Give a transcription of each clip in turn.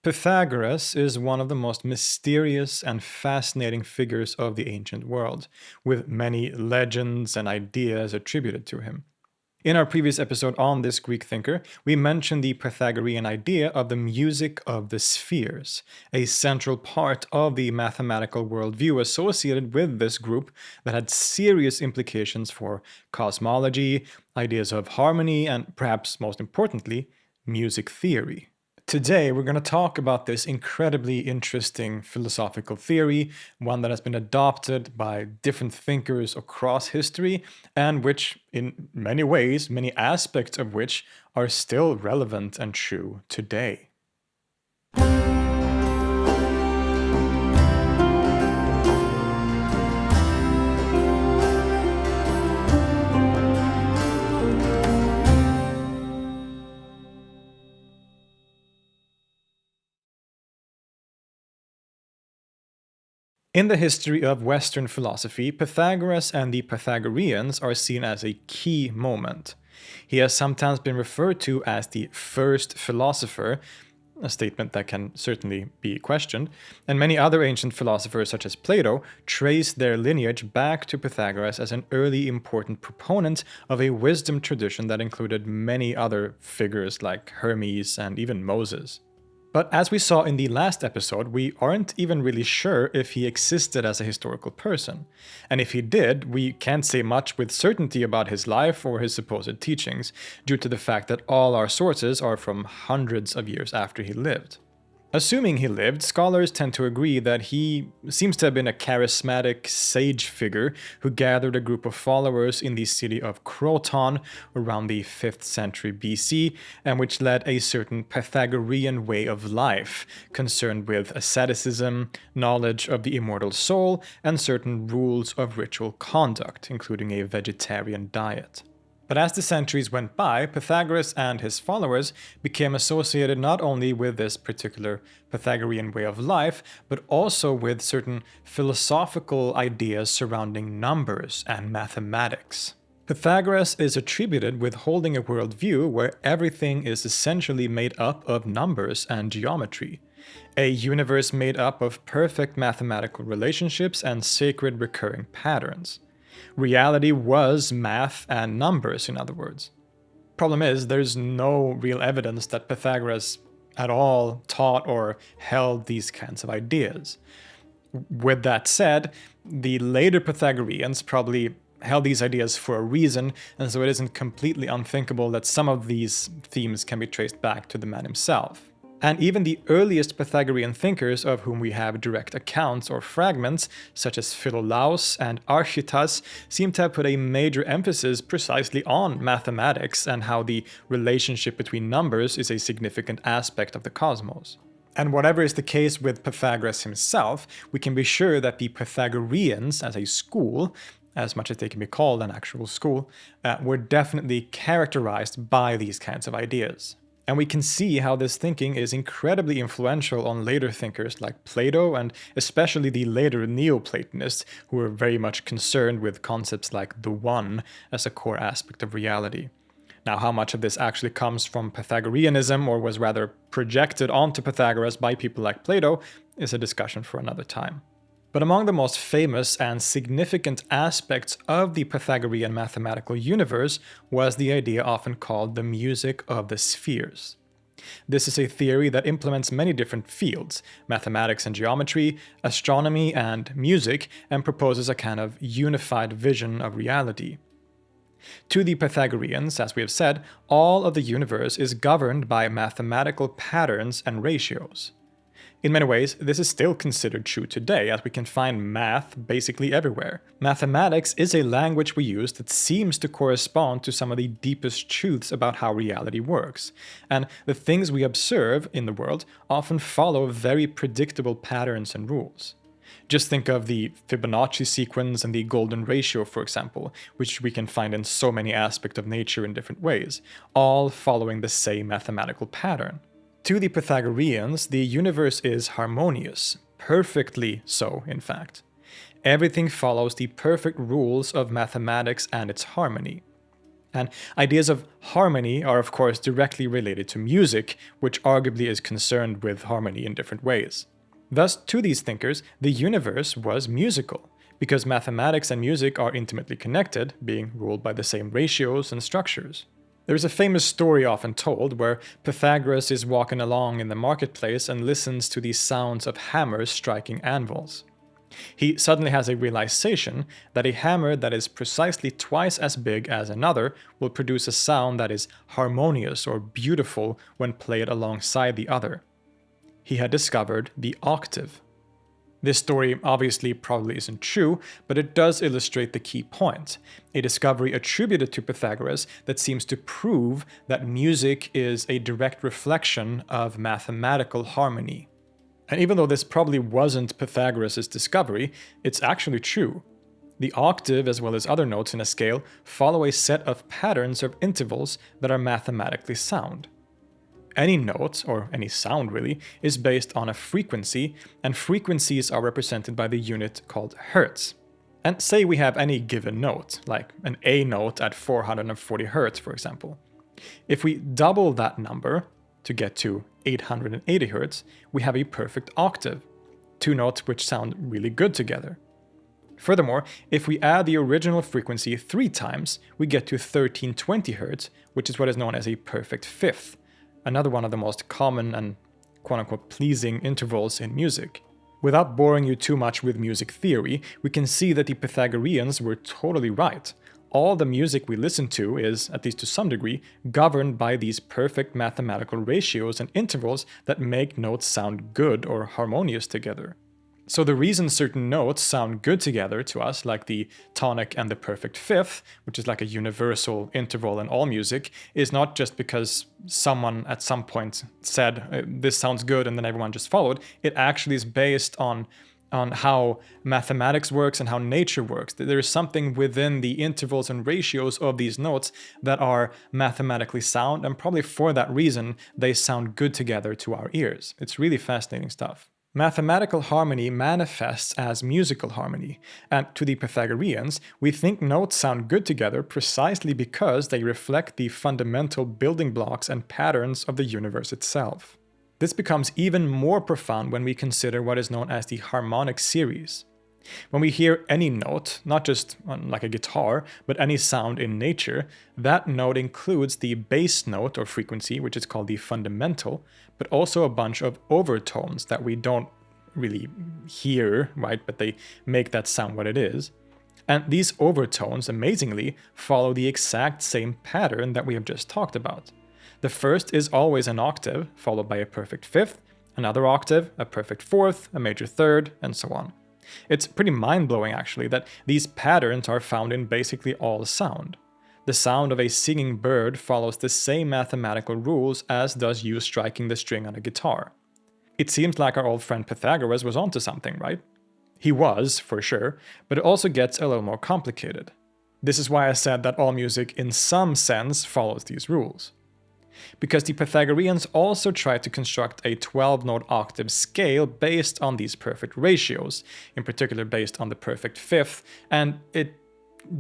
Pythagoras is one of the most mysterious and fascinating figures of the ancient world, with many legends and ideas attributed to him. In our previous episode on this Greek thinker, we mentioned the Pythagorean idea of the music of the spheres, a central part of the mathematical worldview associated with this group that had serious implications for cosmology, ideas of harmony, and perhaps most importantly, music theory. Today, we're going to talk about this incredibly interesting philosophical theory, one that has been adopted by different thinkers across history, and which, in many ways, many aspects of which are still relevant and true today. In the history of Western philosophy, Pythagoras and the Pythagoreans are seen as a key moment. He has sometimes been referred to as the first philosopher, a statement that can certainly be questioned, and many other ancient philosophers such as Plato trace their lineage back to Pythagoras as an early important proponent of a wisdom tradition that included many other figures like Hermes and even Moses. But as we saw in the last episode, we aren't even really sure if he existed as a historical person. And if he did, we can't say much with certainty about his life or his supposed teachings, due to the fact that all our sources are from hundreds of years after he lived. Assuming he lived, scholars tend to agree that he seems to have been a charismatic sage figure who gathered a group of followers in the city of Croton around the 5th century BC, and which led a certain Pythagorean way of life, concerned with asceticism, knowledge of the immortal soul, and certain rules of ritual conduct, including a vegetarian diet. But as the centuries went by, Pythagoras and his followers became associated not only with this particular Pythagorean way of life, but also with certain philosophical ideas surrounding numbers and mathematics. Pythagoras is attributed with holding a worldview where everything is essentially made up of numbers and geometry, a universe made up of perfect mathematical relationships and sacred recurring patterns. Reality was math and numbers, in other words. Problem is, there's no real evidence that Pythagoras at all taught or held these kinds of ideas. With that said, the later Pythagoreans probably held these ideas for a reason, and so it isn't completely unthinkable that some of these themes can be traced back to the man himself. And even the earliest Pythagorean thinkers of whom we have direct accounts or fragments, such as Philolaus and Archytas, seem to have put a major emphasis precisely on mathematics and how the relationship between numbers is a significant aspect of the cosmos. And whatever is the case with Pythagoras himself, we can be sure that the Pythagoreans as a school, as much as they can be called an actual school, were definitely characterized by these kinds of ideas. And we can see how this thinking is incredibly influential on later thinkers like Plato and especially the later Neoplatonists, who were very much concerned with concepts like the one as a core aspect of reality. Now, how much of this actually comes from Pythagoreanism or was rather projected onto Pythagoras by people like Plato is a discussion for another time. But among the most famous and significant aspects of the Pythagorean mathematical universe was the idea often called the music of the spheres. This is a theory that implements many different fields, mathematics and geometry, astronomy and music, and proposes a kind of unified vision of reality. To the Pythagoreans, as we have said, all of the universe is governed by mathematical patterns and ratios. In many ways, this is still considered true today, as we can find math basically everywhere. Mathematics is a language we use that seems to correspond to some of the deepest truths about how reality works, and the things we observe in the world often follow very predictable patterns and rules. Just think of the Fibonacci sequence and the golden ratio, for example, which we can find in so many aspects of nature in different ways, all following the same mathematical pattern. To the Pythagoreans, the universe is harmonious, perfectly so, in fact. Everything follows the perfect rules of mathematics and its harmony. And ideas of harmony are of course directly related to music, which arguably is concerned with harmony in different ways. Thus, to these thinkers, the universe was musical, because mathematics and music are intimately connected, being ruled by the same ratios and structures. There's a famous story often told where Pythagoras is walking along in the marketplace and listens to the sounds of hammers striking anvils. He suddenly has a realization that a hammer that is precisely twice as big as another will produce a sound that is harmonious or beautiful when played alongside the other. He had discovered the octave. This story obviously probably isn't true, but it does illustrate the key point, a discovery attributed to Pythagoras that seems to prove that music is a direct reflection of mathematical harmony. And even though this probably wasn't Pythagoras' discovery, it's actually true. The octave, as well as other notes in a scale, follow a set of patterns of intervals that are mathematically sound. Any note, or any sound really, is based on a frequency, and frequencies are represented by the unit called hertz. And say we have any given note, like an A note at 440 hertz, for example. If we double that number to get to 880 hertz, we have a perfect octave, two notes which sound really good together. Furthermore, if we add the original frequency 3 times, we get to 1320 hertz, which is what is known as a perfect fifth, another one of the most common and quote-unquote pleasing intervals in music. Without boring you too much with music theory, we can see that the Pythagoreans were totally right. All the music we listen to is, at least to some degree, governed by these perfect mathematical ratios and intervals that make notes sound good or harmonious together. So the reason certain notes sound good together to us, like the tonic and the perfect fifth, which is like a universal interval in all music, is not just because someone at some point said, this sounds good, and then everyone just followed. It actually is based on how mathematics works and how nature works. There is something within the intervals and ratios of these notes that are mathematically sound, and probably for that reason, they sound good together to our ears. It's really fascinating stuff. Mathematical harmony manifests as musical harmony, and to the Pythagoreans, we think notes sound good together precisely because they reflect the fundamental building blocks and patterns of the universe itself. This becomes even more profound when we consider what is known as the harmonic series. When we hear any note, not just like a guitar, but any sound in nature, that note includes the bass note or frequency, which is called the fundamental, but also a bunch of overtones that we don't really hear, right? But they make that sound what it is. And these overtones, amazingly, follow the exact same pattern that we have just talked about. The first is always an octave, followed by a perfect fifth, another octave, a perfect fourth, a major third, and so on. It's pretty mind-blowing, actually, that these patterns are found in basically all sound. The sound of a singing bird follows the same mathematical rules as does you striking the string on a guitar. It seems like our old friend Pythagoras was onto something, right? He was, for sure, but it also gets a little more complicated. This is why I said that all music, in some sense, follows these rules. Because the Pythagoreans also tried to construct a 12-note octave scale based on these perfect ratios, in particular based on the perfect fifth, and it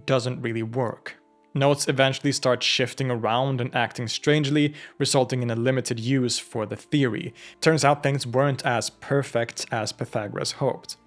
doesn't really work. Notes eventually start shifting around and acting strangely, resulting in a limited use for the theory. Turns out things weren't as perfect as Pythagoras hoped.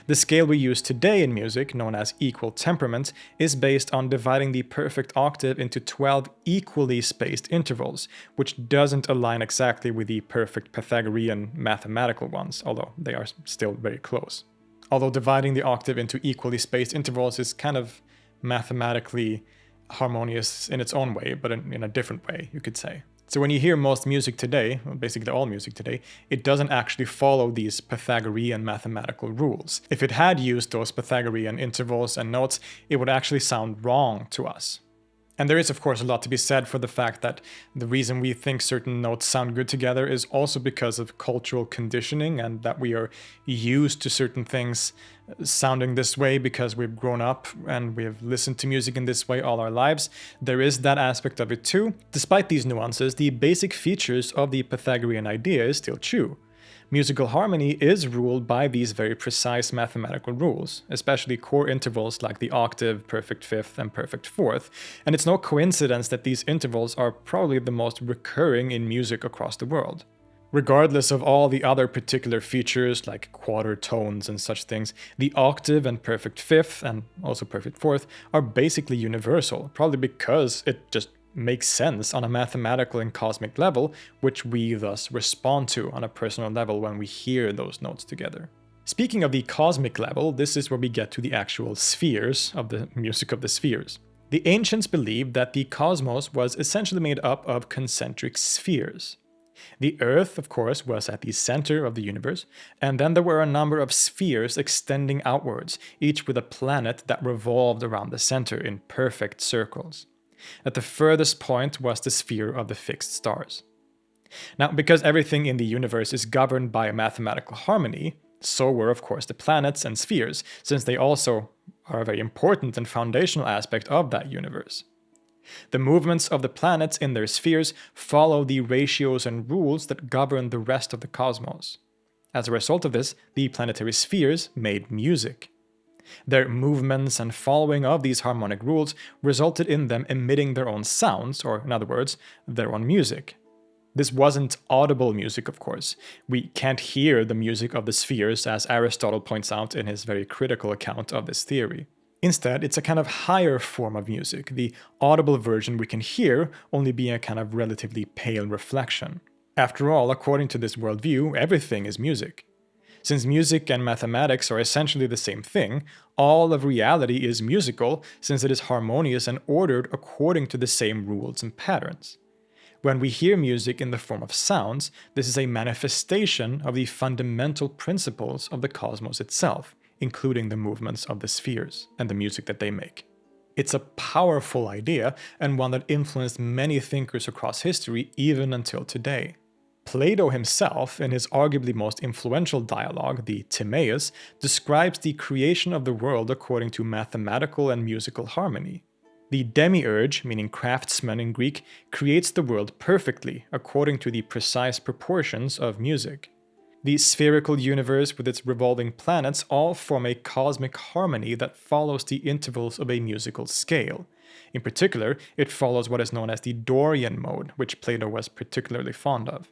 The scale we use today in music, known as equal temperament, is based on dividing the perfect octave into 12 equally spaced intervals, which doesn't align exactly with the perfect Pythagorean mathematical ones, although they are still very close. Although dividing the octave into equally spaced intervals is kind of mathematically harmonious in its own way, but in a different way, you could say. So when you hear most music today, well, basically all music today, it doesn't actually follow these Pythagorean mathematical rules. If it had used those Pythagorean intervals and notes, it would actually sound wrong to us. And there is, of course, a lot to be said for the fact that the reason we think certain notes sound good together is also because of cultural conditioning, and that we are used to certain things sounding this way because we've grown up and we have listened to music in this way all our lives. There is that aspect of it too. Despite these nuances, the basic features of the Pythagorean idea is still true. Musical harmony is ruled by these very precise mathematical rules, especially core intervals like the octave, perfect fifth, and perfect fourth, and it's no coincidence that these intervals are probably the most recurring in music across the world. Regardless of all the other particular features like quarter tones and such things, the octave and perfect fifth, and also perfect fourth, are basically universal, probably because it just makes sense on a mathematical and cosmic level, which we thus respond to on a personal level when we hear those notes together. Speaking of the cosmic level, this is where we get to the actual spheres of the music of the spheres. The ancients believed that the cosmos was essentially made up of concentric spheres. The Earth, of course, was at the center of the universe, and then there were a number of spheres extending outwards, each with a planet that revolved around the center in perfect circles. At the furthest point was the sphere of the fixed stars. Now, because everything in the universe is governed by a mathematical harmony, so were of course the planets and spheres, since they also are a very important and foundational aspect of that universe. The movements of the planets in their spheres follow the ratios and rules that govern the rest of the cosmos. As a result of this, the planetary spheres made music. Their movements and following of these harmonic rules resulted in them emitting their own sounds, or in other words, their own music. This wasn't audible music, of course. We can't hear the music of the spheres, as Aristotle points out in his very critical account of this theory. Instead, it's a kind of higher form of music, the audible version we can hear only being a kind of relatively pale reflection. After all, according to this worldview, everything is music. Since music and mathematics are essentially the same thing, all of reality is musical since it is harmonious and ordered according to the same rules and patterns. When we hear music in the form of sounds, this is a manifestation of the fundamental principles of the cosmos itself, including the movements of the spheres and the music that they make. It's a powerful idea and one that influenced many thinkers across history even until today. Plato himself, in his arguably most influential dialogue, the Timaeus, describes the creation of the world according to mathematical and musical harmony. The demiurge, meaning craftsman in Greek, creates the world perfectly according to the precise proportions of music. The spherical universe with its revolving planets all form a cosmic harmony that follows the intervals of a musical scale. In particular, it follows what is known as the Dorian mode, which Plato was particularly fond of.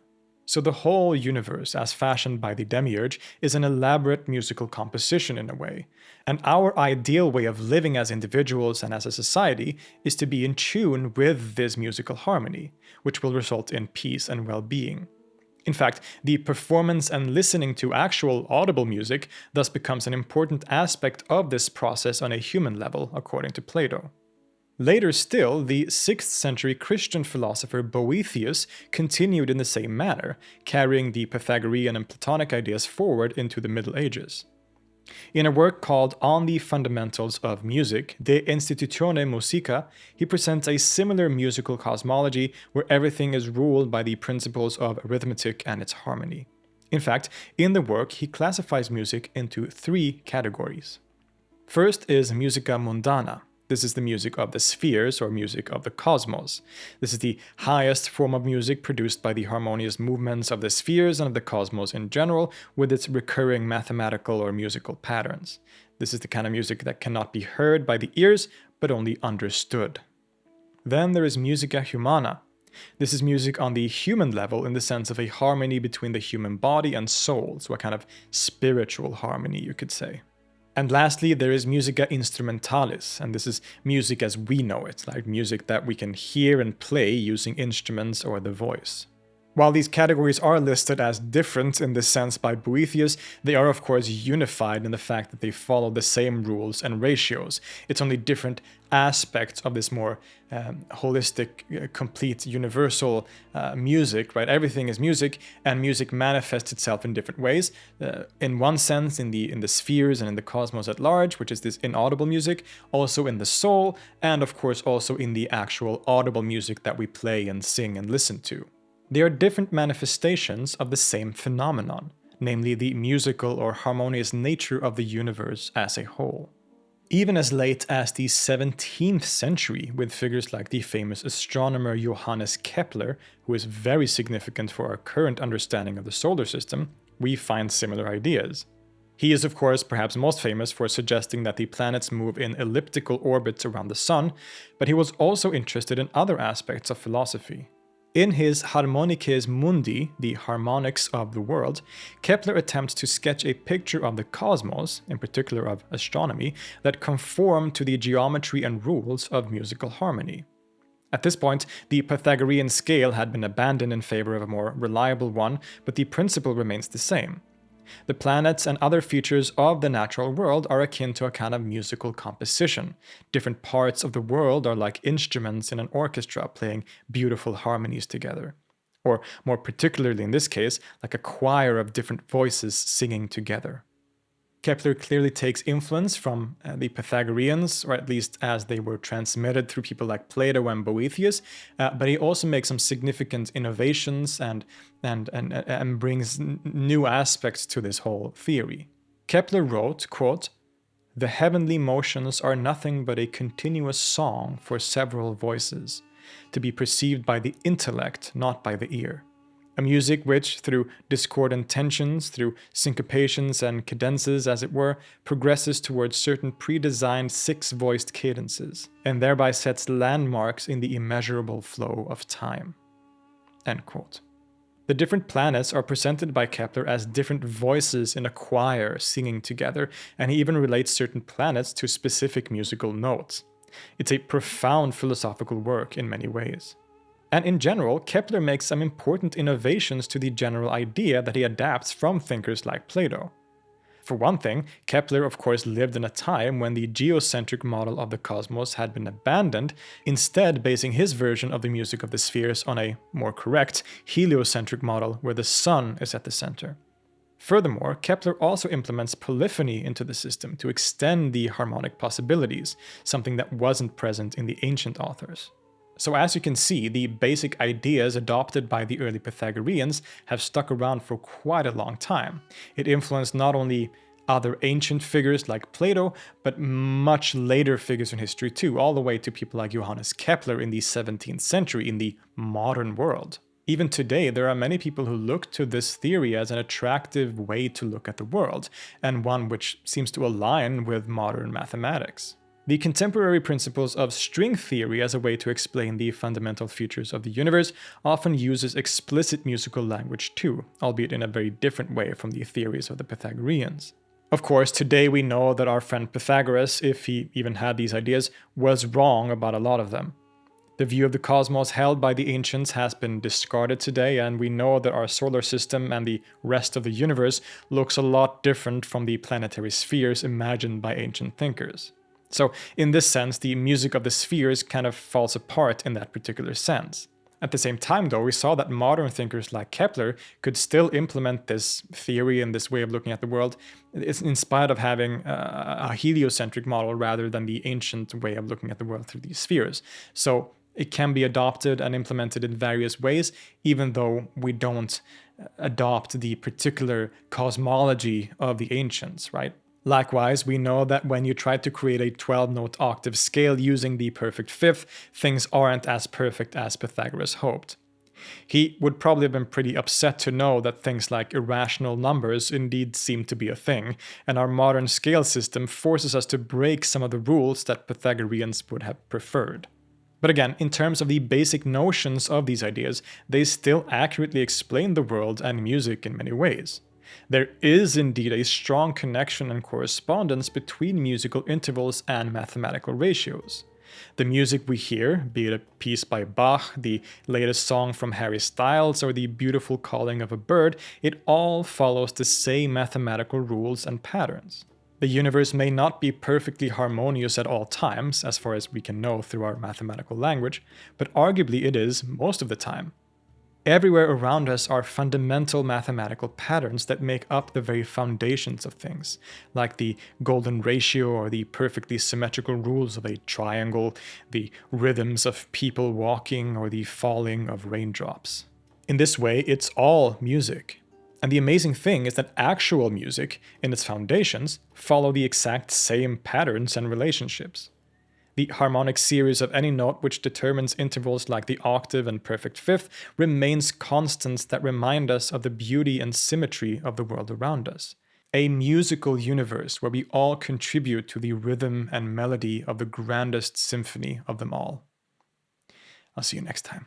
So the whole universe, as fashioned by the demiurge, is an elaborate musical composition in a way. And our ideal way of living as individuals and as a society is to be in tune with this musical harmony, which will result in peace and well-being. In fact, the performance and listening to actual audible music thus becomes an important aspect of this process on a human level, according to Plato. Later still, the 6th century Christian philosopher Boethius continued in the same manner, carrying the Pythagorean and Platonic ideas forward into the Middle Ages. In a work called On the Fundamentals of Music, De Institutione Musica, he presents a similar musical cosmology where everything is ruled by the principles of arithmetic and its harmony. In fact, in the work, he classifies music into 3 categories. First is musica mundana. This is the music of the spheres, or music of the cosmos. This is the highest form of music produced by the harmonious movements of the spheres and of the cosmos in general, with its recurring mathematical or musical patterns. This is the kind of music that cannot be heard by the ears, but only understood. Then there is musica humana. This is music on the human level in the sense of a harmony between the human body and soul, so a kind of spiritual harmony, you could say. And lastly, there is musica instrumentalis, and this is music as we know it, like music that we can hear and play using instruments or the voice. While these categories are listed as different in this sense by Boethius, they are of course unified in the fact that they follow the same rules and ratios. It's only different aspects of this more holistic, complete, universal music, right? Everything is music, and music manifests itself in different ways. In one sense, in the spheres and in the cosmos at large, which is this inaudible music, also in the soul, and of course also in the actual audible music that we play and sing and listen to. They are different manifestations of the same phenomenon, namely the musical or harmonious nature of the universe as a whole. Even as late as the 17th century, with figures like the famous astronomer Johannes Kepler, who is very significant for our current understanding of the solar system, we find similar ideas. He is, of course, perhaps most famous for suggesting that the planets move in elliptical orbits around the Sun, but he was also interested in other aspects of philosophy. In his Harmonices Mundi, the harmonics of the world, Kepler attempts to sketch a picture of the cosmos, in particular of astronomy, that conform to the geometry and rules of musical harmony. At this point, the Pythagorean scale had been abandoned in favor of a more reliable one, but the principle remains the same. The planets and other features of the natural world are akin to a kind of musical composition. Different parts of the world are like instruments in an orchestra playing beautiful harmonies together. Or, more particularly in this case, like a choir of different voices singing together. Kepler clearly takes influence from the Pythagoreans, or at least as they were transmitted through people like Plato and Boethius, but he also makes some significant innovations and brings new aspects to this whole theory. Kepler wrote, quote, "The heavenly motions are nothing but a continuous song for several voices, to be perceived by the intellect, not by the ear. A music which, through discordant tensions, through syncopations and cadences, as it were, progresses towards certain predesigned six-voiced cadences, and thereby sets landmarks in the immeasurable flow of time." End quote. The different planets are presented by Kepler as different voices in a choir singing together, and he even relates certain planets to specific musical notes. It's a profound philosophical work in many ways. And in general, Kepler makes some important innovations to the general idea that he adapts from thinkers like Plato. For one thing, Kepler of course lived in a time when the geocentric model of the cosmos had been abandoned, instead basing his version of the music of the spheres on a more correct heliocentric model where the sun is at the center. Furthermore, Kepler also implements polyphony into the system to extend the harmonic possibilities, something that wasn't present in the ancient authors. So as you can see, the basic ideas adopted by the early Pythagoreans have stuck around for quite a long time. It influenced not only other ancient figures like Plato, but much later figures in history too, all the way to people like Johannes Kepler in the 17th century in the modern world. Even today, there are many people who look to this theory as an attractive way to look at the world, and one which seems to align with modern mathematics. The contemporary principles of string theory as a way to explain the fundamental features of the universe often uses explicit musical language too, albeit in a very different way from the theories of the Pythagoreans. Of course, today we know that our friend Pythagoras, if he even had these ideas, was wrong about a lot of them. The view of the cosmos held by the ancients has been discarded today, and we know that our solar system and the rest of the universe looks a lot different from the planetary spheres imagined by ancient thinkers. So, in this sense, the music of the spheres kind of falls apart in that particular sense. At the same time, though, we saw that modern thinkers like Kepler could still implement this theory and this way of looking at the world in spite of having a heliocentric model rather than the ancient way of looking at the world through these spheres. So, it can be adopted and implemented in various ways, even though we don't adopt the particular cosmology of the ancients, right? Likewise, we know that when you try to create a 12-note octave scale using the perfect fifth, things aren't as perfect as Pythagoras hoped. He would probably have been pretty upset to know that things like irrational numbers indeed seem to be a thing, and our modern scale system forces us to break some of the rules that Pythagoreans would have preferred. But again, in terms of the basic notions of these ideas, they still accurately explain the world and music in many ways. There is indeed a strong connection and correspondence between musical intervals and mathematical ratios. The music we hear, be it a piece by Bach, the latest song from Harry Styles, or the beautiful calling of a bird, it all follows the same mathematical rules and patterns. The universe may not be perfectly harmonious at all times, as far as we can know through our mathematical language, but arguably it is most of the time. Everywhere around us are fundamental mathematical patterns that make up the very foundations of things, like the golden ratio or the perfectly symmetrical rules of a triangle, the rhythms of people walking or the falling of raindrops. In this way, it's all music. And the amazing thing is that actual music, in its foundations, follow the exact same patterns and relationships. The harmonic series of any note which determines intervals like the octave and perfect fifth remains constants that remind us of the beauty and symmetry of the world around us. A musical universe where we all contribute to the rhythm and melody of the grandest symphony of them all. I'll see you next time.